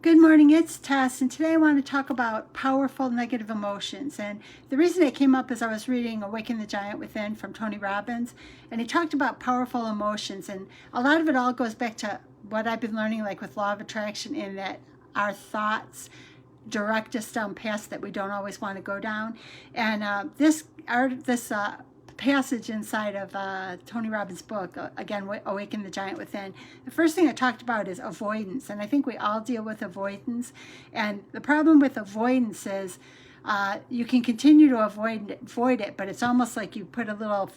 Good morning, it's Tess, and today I want to talk about powerful negative emotions. And the reason it came up is I was reading Awaken the Giant Within from Tony Robbins, and he talked about powerful emotions. And a lot of it all goes back to what I've been learning, like with law of attraction, in that our thoughts direct us down paths that we don't always want to go down. And this passage inside of Tony Robbins' book, again, Awaken the Giant Within, the first thing it talked about is avoidance. And I think we all deal with avoidance. And the problem with avoidance is you can continue to avoid it, but it's almost like you put a little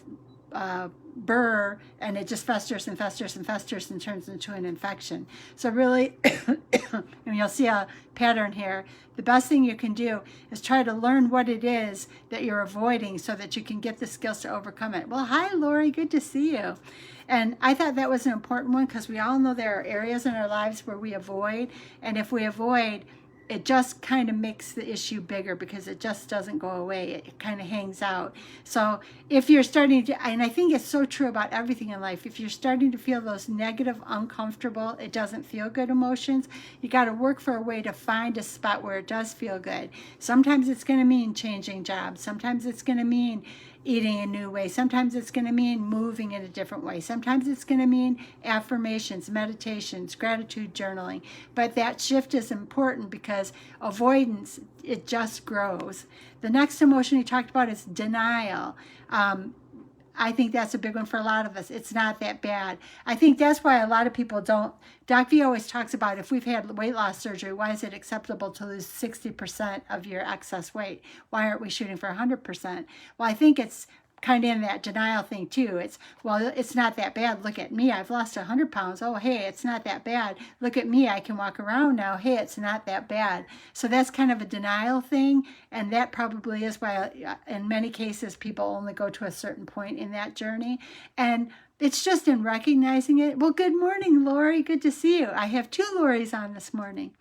burr and it just festers and festers and festers and turns into an infection. So really, and you'll see a pattern here, the best thing you can do is try to learn what it is that you're avoiding so that you can get the skills to overcome it. Well, hi, Lori, good to see you. And I thought that was an important one because we all know there are areas in our lives where we avoid, and if we avoid, it just kind of makes the issue bigger because it just doesn't go away. It kind of hangs out. So if you're starting to, and I think it's so true about everything in life, if you're starting to feel those negative, uncomfortable, it doesn't feel good emotions, you got to work for a way to find a spot where it does feel good. Sometimes it's going to mean changing jobs. Sometimes it's going to mean eating a new way. Sometimes it's going to mean moving in a different way. Sometimes it's going to mean affirmations, meditations, gratitude journaling. But that shift is important because avoidance, it just grows. The next emotion he talked about is denial. I think that's a big one for a lot of us. It's not that bad. I think that's why a lot of people don't. Doc V always talks about if we've had weight loss surgery, why is it acceptable to lose 60% of your excess weight? Why aren't we shooting for 100%? Well, I think it's kind of in that denial thing too. It's not that bad. Look at me. I've lost 100 pounds. Oh, hey, it's not that bad. Look at me. I can walk around now. Hey, it's not that bad. So that's kind of a denial thing. And that probably is why in many cases people only go to a certain point in that journey. And it's just in recognizing it. Well, good morning, Lori. Good to see you. I have two Loris on this morning.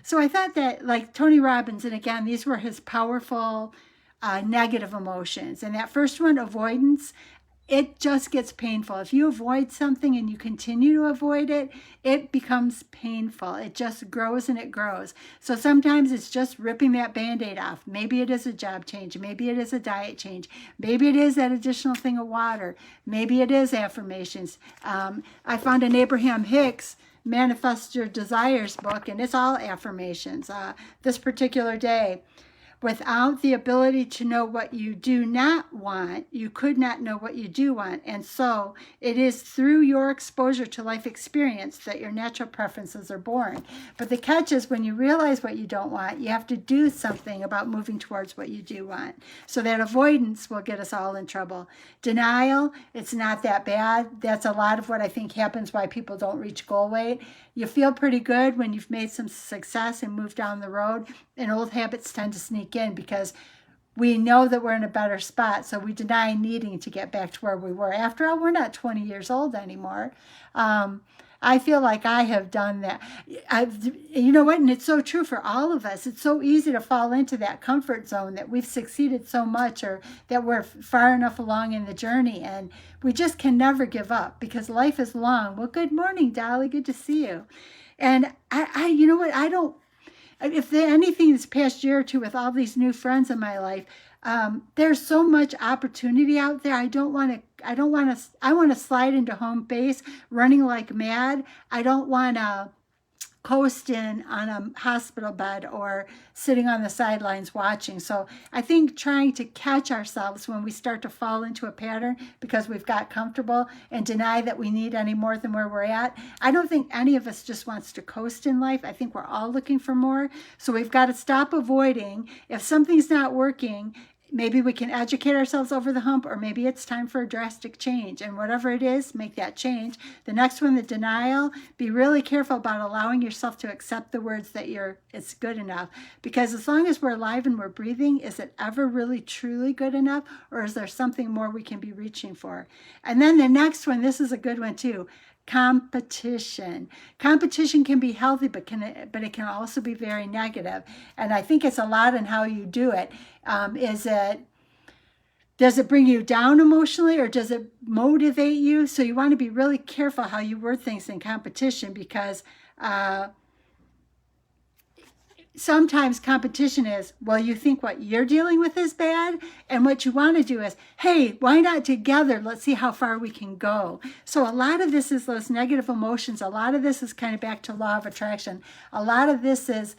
So I thought that, like Tony Robbins, and again, these were his powerful negative emotions. And that first one, avoidance, it just gets painful. If you avoid something and you continue to avoid it, it becomes painful. It just grows and it grows. So sometimes it's just ripping that Band-Aid off. Maybe it is a job change. Maybe it is a diet change. Maybe it is that additional thing of water. Maybe it is affirmations. I found an Abraham Hicks Manifest Your Desires book, and it's all affirmations. This particular day, without the ability to know what you do not want, you could not know what you do want. And so it is through your exposure to life experience that your natural preferences are born. But the catch is when you realize what you don't want, you have to do something about moving towards what you do want. So that avoidance will get us all in trouble. Denial, it's not that bad. That's a lot of what I think happens why people don't reach goal weight. You feel pretty good when you've made some success and moved down the road, and old habits tend to sneak in because we know that we're in a better spot, so we deny needing to get back to where we were. After all, we're not 20 years old anymore. I feel like I have done that. You know what? And it's so true for all of us. It's so easy to fall into that comfort zone that we've succeeded so much or that we're far enough along in the journey. And we just can never give up because life is long. Well, good morning, Dolly. Good to see you. And you know what? If anything this past year or two with all these new friends in my life, there's so much opportunity out there. I want to slide into home base running like mad. I don't want to coast in on a hospital bed or sitting on the sidelines watching. So I think trying to catch ourselves when we start to fall into a pattern because we've got comfortable and deny that we need any more than where we're at. I don't think any of us just wants to coast in life. I think we're all looking for more. So we've got to stop avoiding. If something's not working, maybe we can educate ourselves over the hump, or maybe it's time for a drastic change. And whatever it is, make that change. The next one, the denial, be really careful about allowing yourself to accept the words that it's good enough. Because as long as we're alive and we're breathing, is it ever really truly good enough? Or is there something more we can be reaching for? And then the next one, this is a good one too. Competition. Competition can be healthy, but it can also be very negative. And I think it's a lot in how you do it. Does it bring you down emotionally or does it motivate you? So you want to be really careful how you word things in competition because sometimes competition is, well, you think what you're dealing with is bad, and what you want to do is, hey, why not together? Let's see how far we can go. So a lot of this is those negative emotions. A lot of this is kind of back to law of attraction. A lot of this is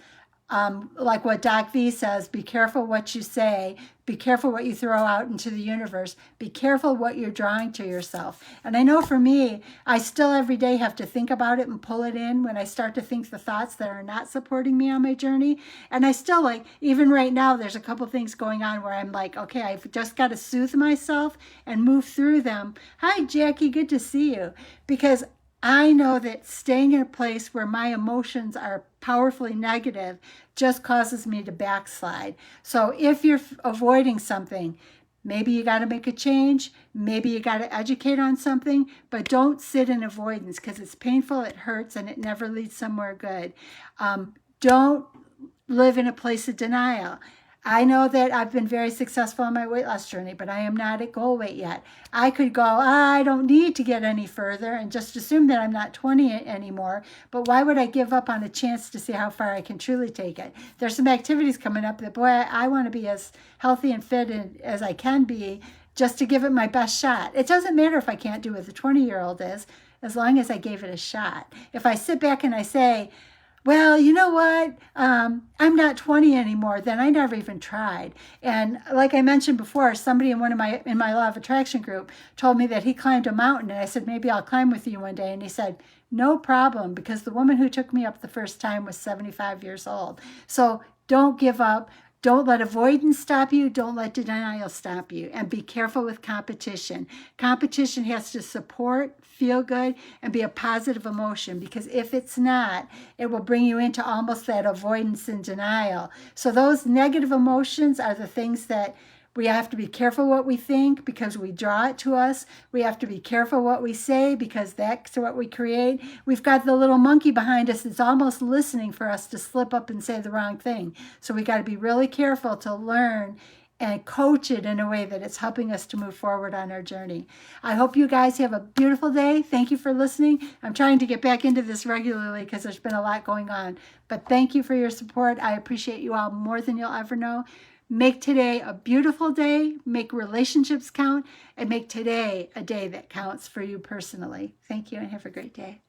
like what Doc V says, be careful what you say, be careful what you throw out into the universe, be careful what you're drawing to yourself. And I know for me, I still every day have to think about it and pull it in when I start to think the thoughts that are not supporting me on my journey. And I still, like, even right now, there's a couple things going on where I'm like, okay, I've just got to soothe myself and move through them. Hi, Jackie, good to see you. Because I know that staying in a place where my emotions are powerfully negative just causes me to backslide. So if you're avoiding something, maybe you got to make a change. Maybe you got to educate on something, but don't sit in avoidance because it's painful, it hurts, and it never leads somewhere good. Don't live in a place of denial. I know that I've been very successful on my weight loss journey, but I am not at goal weight yet. I could go, I don't need to get any further and just assume that I'm not 20 anymore. But why would I give up on a chance to see how far I can truly take it? There's some activities coming up that, boy, I want to be as healthy and fit as I can be just to give it my best shot. It doesn't matter if I can't do what the 20-year-old is, as long as I gave it a shot. If I sit back and I say, well, you know what? I'm not 20 anymore. Then I never even tried. And like I mentioned before, somebody in my law of attraction group told me that he climbed a mountain, and I said, maybe I'll climb with you one day. And he said, no problem, because the woman who took me up the first time was 75 years old. So don't give up. Don't let avoidance stop you. Don't let denial stop you. And be careful with competition. Competition has to support, feel good, and be a positive emotion, because if it's not, it will bring you into almost that avoidance and denial. So those negative emotions are the things that we have to be careful what we think, because we draw it to us. We have to be careful what we say, because that's what we create. We've got the little monkey behind us that's almost listening for us to slip up and say the wrong thing. So we got to be really careful to learn and coach it in a way that it's helping us to move forward on our journey. I hope you guys have a beautiful day. Thank you for listening. I'm trying to get back into this regularly because there's been a lot going on. But thank you for your support. I appreciate you all more than you'll ever know. Make today a beautiful day, make relationships count, and make today a day that counts for you personally. Thank you and have a great day.